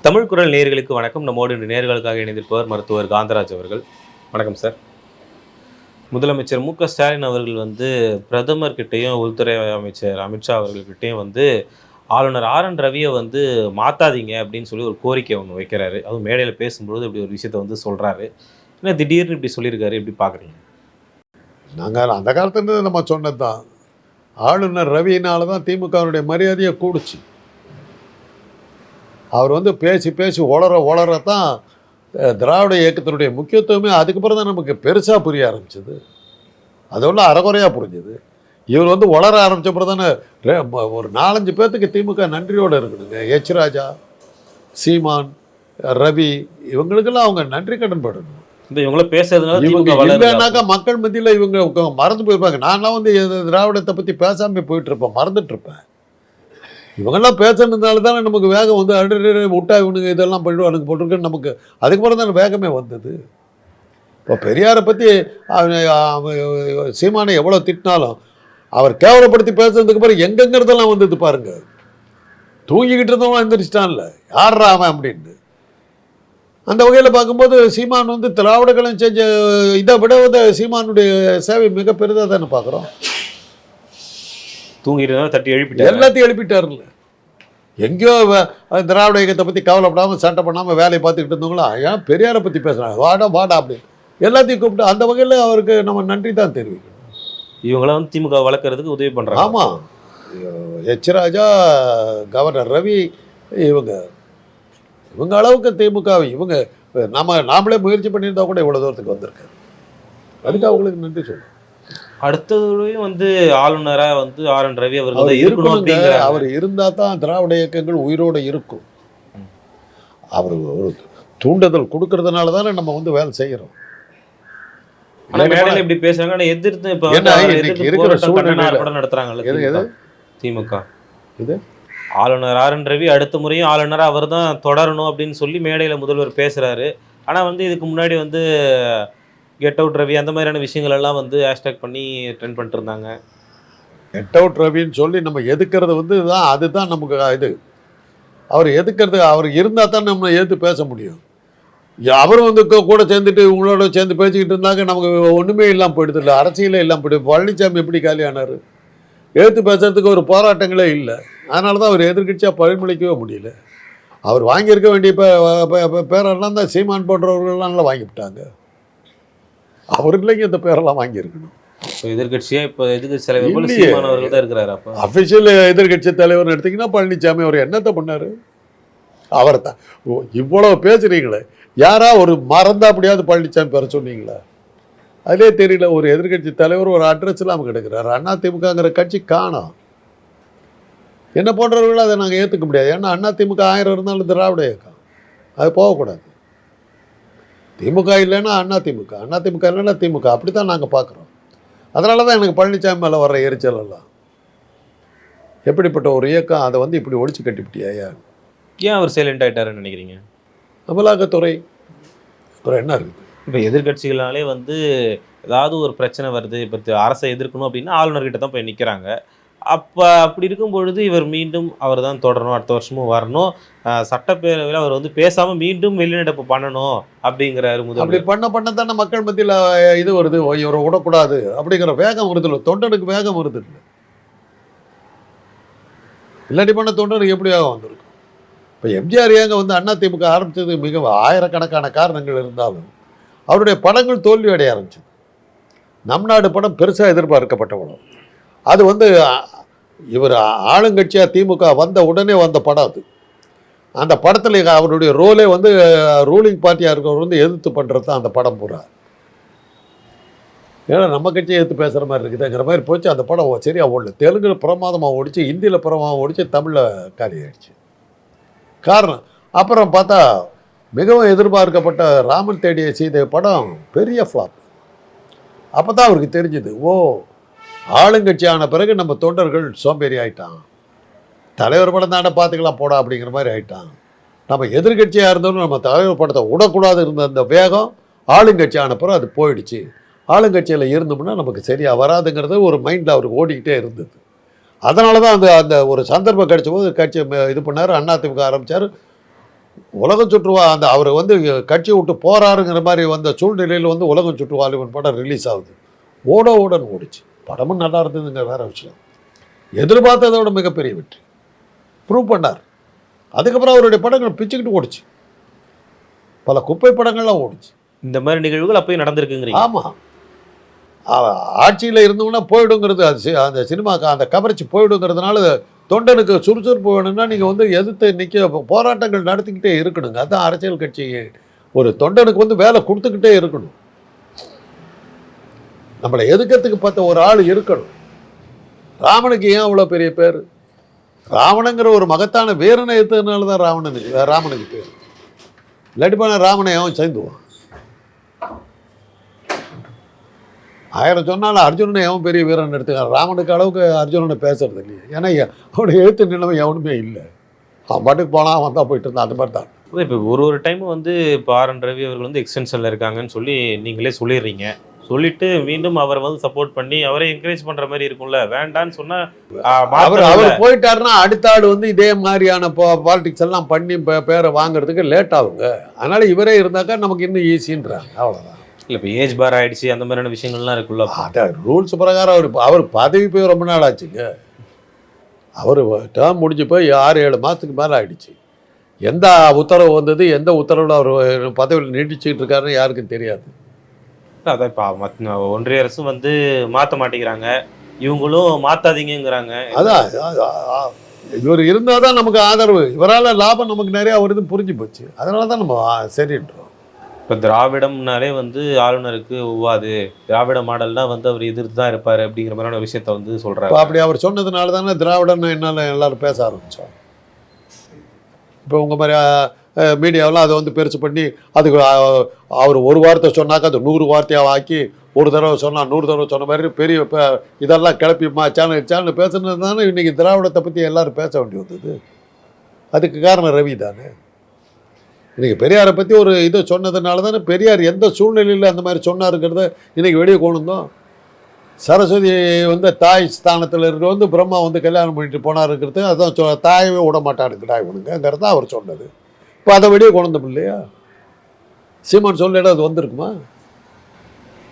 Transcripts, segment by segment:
தமிழ் குரல் நேயர்களுக்கு வணக்கம். நம்மோடு இன்று நேயர்களுக்காக இணைந்திருப்பவர் மருத்துவர் காந்தராஜ் அவர்கள். வணக்கம் சார். முதலமைச்சர் மு.க. ஸ்டாலின் அவர்கள் பிரதமர் கிட்டேயும் உள்துறை அமைச்சர் அமித்ஷா அவர்கள்கிட்டயும் ஆளுநர் ஆர்.என்.ரவியை மாத்தாதீங்க அப்படின்னு சொல்லி ஒரு கோரிக்கை ஒன்று வைக்கிறாரு. அதுவும் மேடையில் பேசும்பொழுது இப்படி ஒரு விஷயத்த சொல்றாரு. ஏன்னா திடீர்னு இப்படி சொல்லியிருக்காரு, எப்படி பார்க்குறீங்க? நாங்கள் அந்த காலத்துலேருந்து நம்ம சொன்னது தான். ஆளுநர் ரவியினால தான் திமுகவுடைய மரியாதையை கூடுச்சு. அவர் பேசி பேசி வளரத்தான் திராவிட இயக்கத்தினுடைய முக்கியத்துவமே அதுக்கப்புறம் தான் நமக்கு பெருசாக புரிய ஆரம்பிச்சது. அதெல்லாம் அறகுறையாக புரிஞ்சுது. இவர் வளர ஆரம்பித்தப்பறம் தானே ஒரு 4-5 பேர்த்துக்கு திமுக நன்றியோடு இருக்கணுங்க. எச் ராஜா, சீமான், ரவி, இவங்களுக்கெல்லாம் அவங்க நன்றி கடன் படணும். இவங்கள பேசுறதுனால இவங்க இல்லைன்னாக்கா மக்கள் மத்தியில் இவங்க மறந்து போயிருப்பாங்க. நான்லாம் திராவிடத்தை பற்றி பேசாமல் போயிட்டு இருப்பேன், மறந்துட்டு இருப்பேன். இவங்கெல்லாம் பேசுனதுனால தானே நமக்கு வேகம் அடு விட்டா இவனுங்க இதெல்லாம் பண்ணிடுவானுங்க போட்டிருக்குன்னு நமக்கு அதுக்கப்புறம் தானே வேகமே வந்தது. இப்போ பெரியாரை பற்றி சீமானை எவ்வளோ திட்டினாலும் அவர் கேவலப்படுத்தி பேசுறதுக்கு அப்புறம் எங்கெங்கிறதெல்லாம் வந்தது பாருங்க. தூங்கிக்கிட்டு இருந்தவங்க எந்திரிச்சிட்டான்ல, யாரா அவன் அப்படின்னு. அந்த வகையில் பார்க்கும்போது சீமான் திராவிட கழகம் செஞ்ச இதை விட சீமானுடைய சேவை மிக பெரிதாக தானே பார்க்குறோம். தூங்கிட்டு தட்டி எழுப்பிட்டார், எல்லாத்தையும் எழுப்பிட்டாருல்ல. எங்கேயோ திராவிட இயக்கத்தை பற்றி கவலைப்படாமல் சண்டை பண்ணாமல் வேலையை பார்த்துக்கிட்டு இருந்தவங்களா ஏன் பெரியாரை பற்றி பேசுகிறாங்க, வாடா அப்படின்னு எல்லாத்தையும் கூப்பிட்டு அந்த வகையில் அவருக்கு நம்ம நன்றி தான் தெரிவிக்கணும். இவங்களாம் திமுக வளர்க்குறதுக்கு உதவி பண்ணுறாங்க. ஆமாம், எச் ராஜா, கவர்னர் ரவி, இவங்க அளவுக்கு திமுகவை நாமளே முயற்சி பண்ணியிருந்தா கூட இவ்வளோ தூரத்துக்கு வந்திருக்காரு. அதுக்கு அவங்களுக்கு நன்றி சொல்லுங்கள். அடுத்ததுலையும் ஆளுநராக ஆர்.என்.ரவி அவர்கள் இருக்கணுங்க. அவர் இருந்தால் தான் திராவிட இயக்கங்கள் உயிரோடு இருக்கும். அவர் ஒரு தூண்டுதல் கொடுக்கறதுனால தானே நம்ம வேலை செய்கிறோம். இப்படி பேசுறாங்க, எதிர்த்து இருக்கிற சூழ்நிலை நடத்துறாங்க திமுக. இது ஆளுநர் ஆர்.என்.ரவி அடுத்த முறையும் ஆளுநராக அவர் தான் தொடரணும் அப்படின்னு சொல்லி மேடையில் முதல்வர் பேசுறாரு. ஆனால் இதுக்கு முன்னாடி கெட் அவுட் ரவி அந்த மாதிரியான விஷயங்கள் எல்லாம் ஹேஷ்டாக் பண்ணி ட்ரெண்ட் பண்ணிட்டு இருந்தாங்க. கெட் அவுட் ரவின்னு சொல்லி நம்ம எதுக்கிறது தான் அதுதான் நமக்கு இது. அவர் எதுக்கிறது, அவர் இருந்தால் தான் நம்ம எதிர்த்து பேச முடியும். அவரும் கூட சேர்ந்துட்டு உங்களோட சேர்ந்து பேசிக்கிட்டு இருந்தாங்க, நமக்கு ஒன்றுமே இல்லாமல் போயிடுது. இல்லை அரசியலே இல்லாமல் போயிடுது. பழனிசாமி எப்படி காலியானார்? எதிர்த்து பேசுறதுக்கு ஒரு போராட்டங்களே இல்லை. அதனால தான் அவர் எதிர்கட்சியாக பழிமொழிக்கவே முடியல. அவர் வாங்கியிருக்க வேண்டிய பேரெல்லாம் தான் சீமான் போன்றவர்கள்லாம் வாங்கிவிட்டாங்க. அவர் இல்லைங்க இந்த பேரெல்லாம் வாங்கியிருக்கணும். எதிர்கட்சியா இப்போ எதிர்கட்சி தலைவர் சீமான் அவர்கள் தான் இருக்கிறாரு. அப்போ அஃபிஷியல் எதிர்கட்சி தலைவர்னு எடுத்திங்கன்னா பழனிசாமி. அவர் என்னத்தை பண்ணார்? அவர் தான் இவ்வளோ பேசுகிறீங்களே, யாரா ஒரு மறந்தா அப்படியாவது பழனிசாமி பெற சொன்னீங்களா? அதிலே தெரியல. ஒரு எதிர்கட்சி தலைவர் ஒரு அட்ரஸ் இல்லாமல் கிடக்கிறார். அதிமுகங்கிற கட்சி காணோம். என்ன போன்றவர்கள் அதை நாங்கள் ஏற்றுக்க முடியாது. ஏன்னா அதிமுக 1000 இருந்தாலும் திராவிட இயக்கம், அது போகக்கூடாது. திமுக இல்லைன்னா அதிமுக, அதிமுக இல்லைன்னா திமுக, அப்படி தான் நாங்கள் பார்க்குறோம். அதனால தான் எனக்கு பழனிசாமி மேலே வர்ற எரிச்சல் எல்லாம். எப்படிப்பட்ட ஒரு இயக்கம், அதை இப்படி ஒழிச்சு கட்டிவிட்டியா? ஏன் அவர் சைலண்ட் ஆகிட்டாருன்னு நினைக்கிறீங்க? அமலாக்கத்துறை அப்புறம் என்ன இருக்குது? இப்போ எதிர்கட்சிகளாலே ஏதாவது ஒரு பிரச்சனை வருது, இப்போ அரசை எதிர்க்கணும் அப்படின்னா ஆளுநர்கிட்ட தான் போய் நிற்கிறாங்க. அப்படி இருக்கும் பொழுது இவர் மீண்டும் அவர் தான் தொடரணும், அடுத்த வருஷமும் வரணும், சட்டப்பேரவையில் அவர் பேசாமல் மீண்டும் வெளிநடப்பு பண்ணணும் அப்படிங்கிறாரு முதல்வர். அப்படி பண்ண தானே மக்கள் மத்தியில் இது வருது, இவரை விடக்கூடாது அப்படிங்கிற வேகம் வருது இல்லை, தொண்டனுக்கு வேகம் வருது இல்லை. இல்லாட்டி பண்ண தொண்டனுக்கு எப்படி வேகம் வந்திருக்கும்? இப்போ எம்ஜிஆர் ஏங்க அதிமுக ஆரம்பித்தது மிக ஆயிரக்கணக்கான காரணங்கள் இருந்தாலும் அவருடைய படங்கள் தோல்வி அடைய ஆரம்பிச்சது. நம் நாடு படம் பெருசாக எதிர்பார்க்கப்பட்ட படம். அது இவர் ஆளுங்கட்சியாக திமுக வந்த உடனே வந்த படம் அது. அந்த படத்தில் அவருடைய ரோலே ரூலிங் பார்ட்டியாக இருக்கிறவர் எதிர்த்து பண்ணுறது தான் அந்த படம் பூரா. ஏன்னா நம்ம கட்சியை எதிர்த்து பேசுகிற மாதிரி இருக்குதுங்கிற மாதிரி போச்சு. அந்த படம் சரியாக ஓடல. தெலுங்கில் பிரமாதமாக ஓடிச்சு, ஹிந்தியில் பிரமாதமாக ஓடிச்சு, தமிழில் காலி ஆகிடுச்சு. காரணம் அப்புறம் பார்த்தா மிகவும் எதிர்பார்க்கப்பட்ட ராமன் தேடிய சீதை படம் பெரிய ஃப்ளாப். அப்போ தான் அவருக்கு தெரிஞ்சுது, ஓ ஆளுங்கட்சி ஆன பிறகு நம்ம தொண்டர்கள் சோம்பேறி ஆகிட்டான், தலைவர் படம் தானே பார்த்துக்கலாம் போடா அப்படிங்கிற மாதிரி ஆகிட்டான். நம்ம எதிர்கட்சியாக இருந்தாலும் நம்ம தலைவர் படத்தை விடக்கூடாது இருந்த அந்த வேகம் ஆளுங்கட்சி ஆன பிறகு அது போயிடுச்சு. ஆளுங்கட்சியில் இருந்தோம்னா நமக்கு சரியாக வராதுங்கிறது ஒரு மைண்டில் அவருக்கு ஓடிக்கிட்டே இருந்தது. அதனால தான் அந்த ஒரு சந்தர்ப்பம் கிடைச்ச போது கட்சி இது பண்ணார், அதிமுக ஆரம்பித்தார். உலகம் சுற்றுவா அந்த அவர் வந்து கட்சி விட்டு போறாருங்கிற மாதிரி வந்த சூழ்நிலையில் வந்து உலகம் சுற்றுவா வாலிபன் படம் ரிலீஸ் ஆகுது. ஓடன்னு ஓடிச்சு. படமும் நல்லா இருந்ததுங்க, வேற விஷயம். எதிர்பார்த்ததை விட மிகப்பெரிய வெற்றி ப்ரூவ் பண்ணார். அதுக்கப்புறம் அவருடைய படங்கள் பிச்சுக்கிட்டு ஓடிச்சு. பல குப்பை படங்கள்லாம் ஓடிச்சு. இந்த மாதிரி நிகழ்வுகள் அப்பயும் நடந்திருக்குங்கிறீங்க. ஆமாம், ஆட்சியில் இருந்தவங்கன்னா போயிடுங்கிறது, அது அந்த சினிமாக்கு அந்த கவர்ச்சி போயிடுங்கிறதுனால தொண்டனுக்கு சுறுசுறுப்பு வேணும்னா நீங்கள் வந்து எதிர்த்து நிற்க போராட்டங்கள் நடத்திக்கிட்டே இருக்கணுங்க. அதுதான் அரசியல் கட்சி. ஒரு தொண்டனுக்கு வந்து வேலை கொடுத்துக்கிட்டே இருக்கணும். நம்மளை எதுக்கிறதுக்கு பார்த்த ஒரு ஆள் இருக்கணும். ராவனுக்கு ஏன் அவ்வளோ பெரிய பேர்? ராவணங்கிற ஒரு மகத்தான வீரனை எடுத்ததுனால தான் ராமனுக்கு பேர். இல்லாட்டிப்பான ராமனை அவன் சேர்ந்துவான். 1000 சொன்னாலும் அர்ஜுனனை எவன் பெரிய வீரன் எடுத்துக்கான். ராமனுக்கு அளவுக்கு அர்ஜுனனை பேசுறது இல்லையே. ஏன்னா அவனுடைய எழுத்து நிலைமை எவனுமே இல்லை. அவன் பாட்டுக்கு போனான், அவன் தான் போயிட்டு இருந்தான். அந்த மாதிரி தான். இப்போ ஒரு டைமும் வந்து இப்போ ஆர்.என். ரவி அவர்கள் வந்து எக்ஸ்டென்ஷனில் இருக்காங்கன்னு சொல்லி நீங்களே சொல்லிடுறீங்க. சொல்லிட்டு மீண்டும் அவரை வந்து சப்போர்ட் பண்ணி அவரை என்கரேஜ் பண்ற மாதிரி இருக்கும்ல. வேண்டான்னு சொன்னா அவர் போயிட்டாருன்னா அடுத்த ஆள் வந்து இதே மாதிரியான பாலிடிக்ஸ் எல்லாம் பண்ணி பேரை வாங்குறதுக்கு லேட் ஆகுங்க. அதனால இவரே இருந்தாக்கா நமக்கு இன்னும் ஈஸின்றாங்க. அவ்வளோதான். இல்லை இப்போ ஏஜ் பார் ஆயிடுச்சு, அந்த மாதிரியான விஷயங்கள்லாம் இருக்குல்ல. அதான் ரூல்ஸ் பிரகாரம் அவர் பதவி போய் ரொம்ப நாள் ஆச்சுங்க. அவர் டேர்ம் முடிஞ்சு போய் 6-7 மாதத்துக்கு மேலே ஆயிடுச்சு. எந்த உத்தரவு வந்தது, எந்த உத்தரவில் அவர் பதவியில் நீடிச்சுக்கிட்டு இருக்காருன்னு யாருக்கும் தெரியாது. அதான் இப்போ ஒன்றிய அரசும் வந்து மாற்ற மாட்டேங்கிறாங்க, இவங்களும் மாற்றாதீங்கிறாங்க. அதான் இவர் இருந்தால் தான் நமக்கு ஆதரவு. இவரால் லாபம் நமக்கு நிறையா வருது, புரிஞ்சு போச்சு. அதனால தான் நம்ம சரின்றோம். இப்போ திராவிடம்னாலே வந்து ஆளுநருக்கு ஒவ்வாது, திராவிட மாடல்னா வந்து அவர் எதிர்த்து தான் இருப்பார் அப்படிங்கிற மாதிரியான விஷயத்த வந்து சொல்கிறார். அப்படி அவர் சொன்னதுனால தானே திராவிடன்னு என்னால் எல்லாரும் பேச ஆரம்பித்தோம். இப்போ உங்கள் மாதிரி மீடியாவெலாம் அதை வந்து பெருசு பண்ணி அதுக்கு அவர் ஒரு வார்த்தை சொன்னாக்கா அது 100 வார்த்தையாக ஆக்கி, ஒரு தடவை சொன்னால் 100 தடவை சொன்ன மாதிரி பெரிய இதெல்லாம் கிளப்பிமா சேனல் பேசுனது தானே இன்றைக்கி திராவிடத்தை பற்றி எல்லோரும் பேச வேண்டி வந்தது. அதுக்கு காரணம் ரவி தானே. இன்றைக்கி பெரியாரை பற்றி ஒரு இதை சொன்னதுனால தானே பெரியார் எந்த சூழ்நிலையில் அந்த மாதிரி சொன்னாருங்கிறத இன்றைக்கி வெளியே கொண்டு வந்தோம். சரஸ்வதி வந்து தாய் ஸ்தானத்தில் இருக்கிற வந்து பிரம்மா வந்து கல்யாணம் பண்ணிட்டு போனாருங்கிறது அதான் தாயவே விட மாட்டாருங்கடா இவனுங்கிறது தான் அவர் சொன்னது. இப்போ அதை வெளியே கொண்டு வந்தோம் இல்லையா? சீமான் சொல்லிட அது வந்திருக்குமா?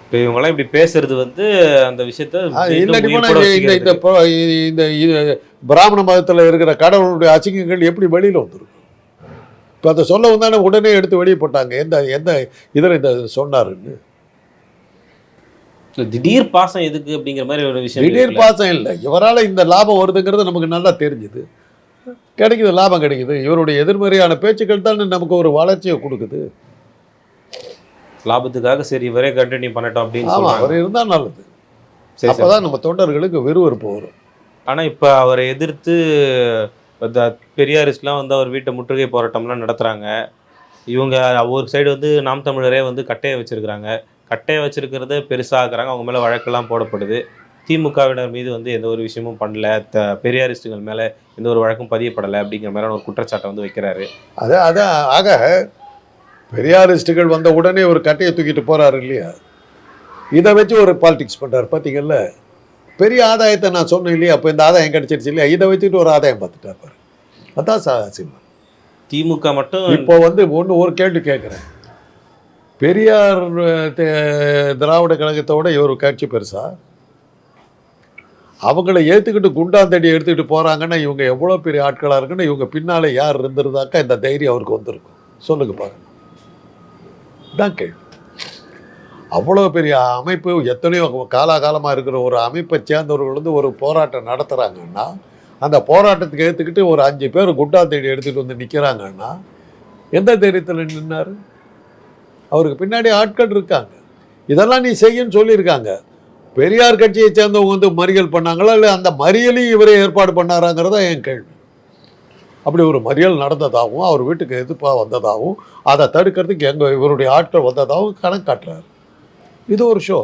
இப்போ இவங்களாம் இப்படி பேசுறது வந்து அந்த விஷயத்த இல்லாட்டி இந்த பிராமண மதத்தில் இருக்கிற கடவுளுடைய அசிங்கங்கள் எப்படி வெளியில் வந்துருக்கும்? இப்போ அதை சொல்ல வந்தானே உடனே எடுத்து வெளியே போட்டாங்க. எந்த இதில் இந்த சொன்னாருன்னு. திடீர் பாசம் எதுக்கு அப்படிங்கிற மாதிரி ஒரு விஷயம். திடீர் பாசம் இல்லை, இவரால் இந்த லாபம் வருதுங்கிறது நமக்கு நல்லா தெரிஞ்சுது. கிடைக்குது, லாபம் கிடைக்குது. இவருடைய எதிர்மறையான பேச்சுக்கள் தான் நமக்கு ஒரு வளர்ச்சியை கொடுக்குது. லாபத்துக்காக சரி இவரே கண்டினியூ பண்ணட்டும் அப்படின்னு. ஆமாம், அவர் இருந்தால் நல்லது. அப்போதான் நம்ம தொண்டர்களுக்கு விறுவிறுப்பு வரும். ஆனால் இப்போ அவரை எதிர்த்து பெரியாரிஸ்ட்லாம் வந்து அவர் வீட்டை முற்றுகை போராட்டம்லாம் நடத்துகிறாங்க. இவங்க ஒரு சைடு வந்து நாம் தமிழரே வந்து கட்டையை வச்சுருக்கிறாங்க. கட்டையை வச்சுருக்கிறத பெருசாகிறாங்க. அவங்க மேலே வழக்கெல்லாம் போடப்படுது. திமுகவினர் மீது வந்து எந்த ஒரு விஷயமும் பண்ணல, பெரியாரிஸ்டுகள் மேலே எந்த ஒரு வழக்கும் பதியப்படலை அப்படிங்கிற மாதிரியான ஒரு குற்றச்சாட்டை வந்து வைக்கிறாரு. அதான் ஆக பெரியாரிஸ்டுகள் வந்த உடனே ஒரு கட்டையை தூக்கிட்டு போகிறாரு இல்லையா? இதை வச்சு ஒரு பாலிடிக்ஸ் பண்ணுறாரு. பார்த்தீங்கல்ல, பெரிய ஆதாயத்தை நான் சொன்னேன் இல்லையா? அப்போ இந்த ஆதாயம் கிடைச்சிருச்சு இல்லையா? இதை வச்சுட்டு ஒரு ஆதாயம் பார்த்துட்டார் பாரு. அதான் சினிமா. திமுக மட்டும் இப்போ வந்து ஒரு கேள்வி கேட்குறேன். பெரியார் திராவிட கழகத்தோட இவர் கட்சி பெருசா? அவங்கள ஏற்றுக்கிட்டு குண்டாந்தடி எடுத்துக்கிட்டு போகிறாங்கன்னா இவங்க எவ்வளோ பெரிய ஆட்களாக இருக்குன்னு இவங்க பின்னால் யார் இருந்திருந்தாக்கா இந்த தைரியம் அவருக்கு வந்திருக்கும்? சொல்லுங்க பாருங்க. தான் கேள்வி. அவ்வளோ பெரிய அமைப்பு, எத்தனையோ காலாகாலமாக இருக்கிற ஒரு அமைப்பை சேர்ந்தவர்கள் வந்து ஒரு போராட்டம் நடத்துகிறாங்கன்னா அந்த போராட்டத்துக்கு ஏற்றுக்கிட்டு ஒரு 5 பேர் குண்டாந்தடி எடுத்துகிட்டு வந்து நிற்கிறாங்கன்னா எந்த தைரியத்தில் நின்னார்? அவருக்கு பின்னாடி ஆட்கள் இருக்காங்க. இதெல்லாம் நீ செய்யன்னு சொல்லியிருக்காங்க. பெரியார் கட்சியை சேர்ந்தவங்க வந்து மறியல் பண்ணாங்களா, இல்லை அந்த மறியலையும் இவரே ஏற்பாடு பண்ணாராங்கிறதா என் கேள்வி. அப்படி ஒரு மறியல் நடந்ததாகவும் அவர் வீட்டுக்கு எதிர்ப்பாக வந்ததாகவும் அதை தடுக்கிறதுக்கு இவருடைய ஆட்கள் வந்ததாகவும் கணக்கு காட்டுறாரு. இது ஒரு ஷோ.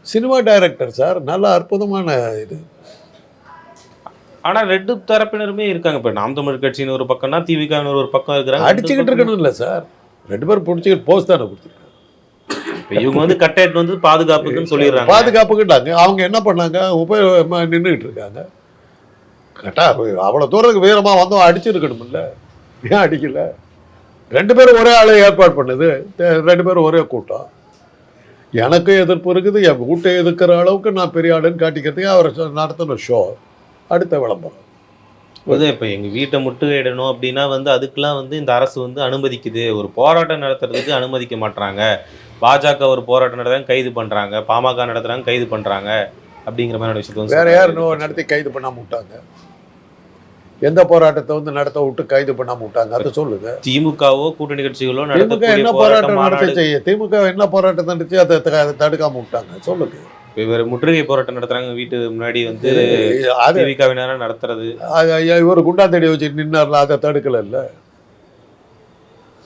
சினிமா டைரக்டர் சார், நல்ல அற்புதமான இது. ஆனால் 2 தரப்பினருமே இருக்காங்க. இப்போ நாம் தமிழ் கட்சின்னு ஒரு பக்கம்னா திமுகவினர் ஒரு பக்கம் இருக்கிறாங்க. அடிச்சுக்கிட்டு இருக்கணும் இல்லை சார், 2 பேரும் பிடிச்சிக்கிட்டு போஸ்ட் தானே கொடுத்துருக்காங்க. இவங்க வந்து கட்டையிட்டு வந்து பாதுகாப்புக்குன்னு சொல்லிடுறாங்க. பாதுகாப்புக்கிட்டாங்க. அவங்க என்ன பண்ணாங்க, நின்றுக்கிட்டு இருக்காங்க. கட்டா அவ்வளோ தூரத்துக்கு வீரமாக வந்தோம், அடிச்சிருக்கணும் இல்லை? ஏன் அடிக்கல? 2 பேரும் ஒரே ஆளை ஏற்பாடு பண்ணுது, 2 பேரும் ஒரே கூட்டம். எனக்கும் எதிர்ப்பு இருக்குது, என் வீட்டை எதிர்க்கிற அளவுக்கு நான் பெரிய ஆளுன்னு காட்டிக்கிறதுக்கு அவர் நடத்தின ஷோ. அடுத்த விளம்பரம். அது இப்போ எங்கள் வீட்டை முற்றுகையிடணும் அப்படின்னா வந்து அதுக்கெல்லாம் வந்து இந்த அரசு வந்து அனுமதிக்குது. ஒரு போராட்டம் நடத்துறதுக்கு அனுமதிக்க மாட்றாங்க. பாஜக ஒரு போராட்டம் நடத்துறாங்க கைது பண்ணுறாங்க, பாமக நடத்துறாங்க கைது பண்ணுறாங்க அப்படிங்கிற மாதிரியான விஷயத்தை வந்து வேற யார் நடத்தி கைது பண்ணாம விட்டாங்க? எந்த போராட்டத்தை வந்து நடத்த விட்டு கைது பண்ணாம விட்டாங்க? அதை சொல்லுங்க. திமுகவோ கூட்டணி கட்சிகளோ திமுக நடத்தக்கூடிய என்ன போராட்டம் போராட்டம் மாநாடு நடத்தி திமுக என்ன போராட்டம் நடத்தி அதை தடுக்காம விட்டாங்க? சொல்லுங்க. இவர் முற்றுகை போராட்டம் நடத்துறாங்க வீட்டு முன்னாடி வந்து அது திமுகவினரா நடத்துறது. இவர் குண்டாந்தடி வச்சு நின்னார்ல, அதை தடுக்கல இல்ல,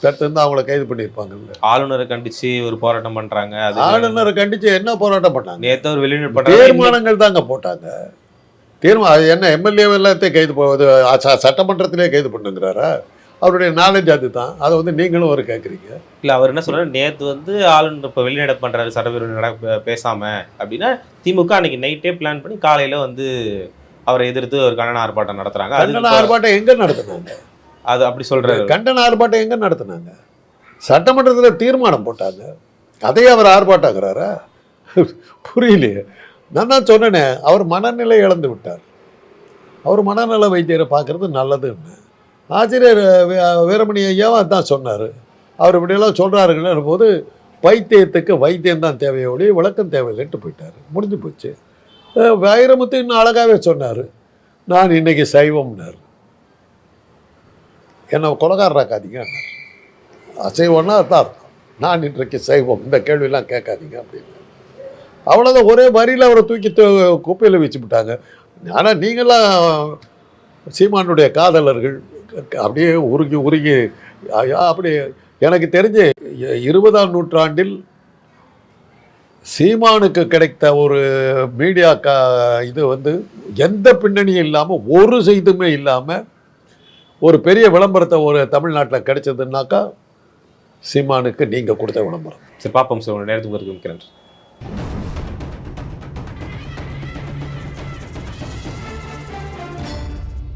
தடுத்து அவங்கள கைது பண்ணியிருப்பாங்கல்ல. ஆளுநரை கண்டிச்சு ஒரு போராட்டம் பண்றாங்க. அது ஆளுநரை கண்டிச்சு என்ன போராட்டம் பண்ணாங்க? நேத்து ஒரு வெளிநடப்பு பண்றாங்க. தீர்மானங்கள் தாங்க போட்டாங்க. அது என்ன எம்எல்ஏ எல்லாத்தையும் கைது போவது சட்டமன்றத்திலே கைது பண்ணுங்கிறாரா? அவருடைய நாலேஜ் அதுதான். அதை வந்து நீங்களும் ஒரு கேட்குறீங்க. இல்ல அவர் என்ன சொல்றாரு, நேத்து வந்து ஆளுநர் இப்ப வெளிநடப்பு பண்றாரு சட்டப்பேரவை பேசாம அப்படின்னா திமுக அன்னைக்கு நைட்டே பிளான் பண்ணி காலையில வந்து அவரை எதிர்த்து ஒரு கண்டன ஆர்ப்பாட்டம் நடத்துறாங்க. கண்டன ஆர்ப்பாட்டம் எங்க நடத்தினாங்க? அது அப்படி சொல்றாரு. கண்டன ஆர்ப்பாட்டம் எங்க நடத்தினாங்க? சட்டமன்றத்தில் தீர்மானம் போட்டாங்க, அதையே அவர் ஆர்ப்பாட்டங்கிறாரா? புரியலையே. நான் தான் சொன்னேனே, அவர் மனநிலை இழந்து விட்டார். அவர் மனநல வைத்தியரை பார்க்கறது நல்லதுன்னு ஆசிரியர் வீரமணி ஐயாவும் அதான் சொன்னார். அவர் இப்படியெல்லாம் சொல்கிறாருங்கிற போது வைத்தியத்துக்கு வைத்தியம் தான் தேவையோடைய விளக்கம் தேவையில்லைன்ட்டு போயிட்டார். முடிஞ்சு போச்சு. வைரமுத்து இன்னும் அழகாகவே சொன்னார், நான் இன்னைக்கு சைவம்னார். என்னை கொலகாரராக்காதீங்க, அசைவம்னா அதான் அர்த்தம். நான் இன்றைக்கு சைவம், இந்த கேள்வியெல்லாம் கேட்காதீங்க அப்படின்னு. அவ்வளோதான், ஒரே வரியில் அவரை தூக்கி குப்பையில் வச்சு விட்டாங்க. ஆனால் நீங்களாம் சீமானுடைய காதலர்கள் அப்படியே உருகி உருகி அப்படி. எனக்கு தெரிஞ்சு 20ஆம் நூற்றாண்டில் சீமானுக்கு கிடைத்த ஒரு மீடியா இது வந்து எந்த பின்னணியும் இல்லாமல், ஒரு செய்துமே இல்லாமல் ஒரு பெரிய விளம்பரத்தை ஒரு தமிழ்நாட்டில் கிடைச்சதுன்னாக்கா சீமானுக்கு நீங்கள் கொடுத்த விளம்பரம். சரி, பார்ப்போம் சார். உங்கள் நேரத்துக்கு இருக்கிறேன்.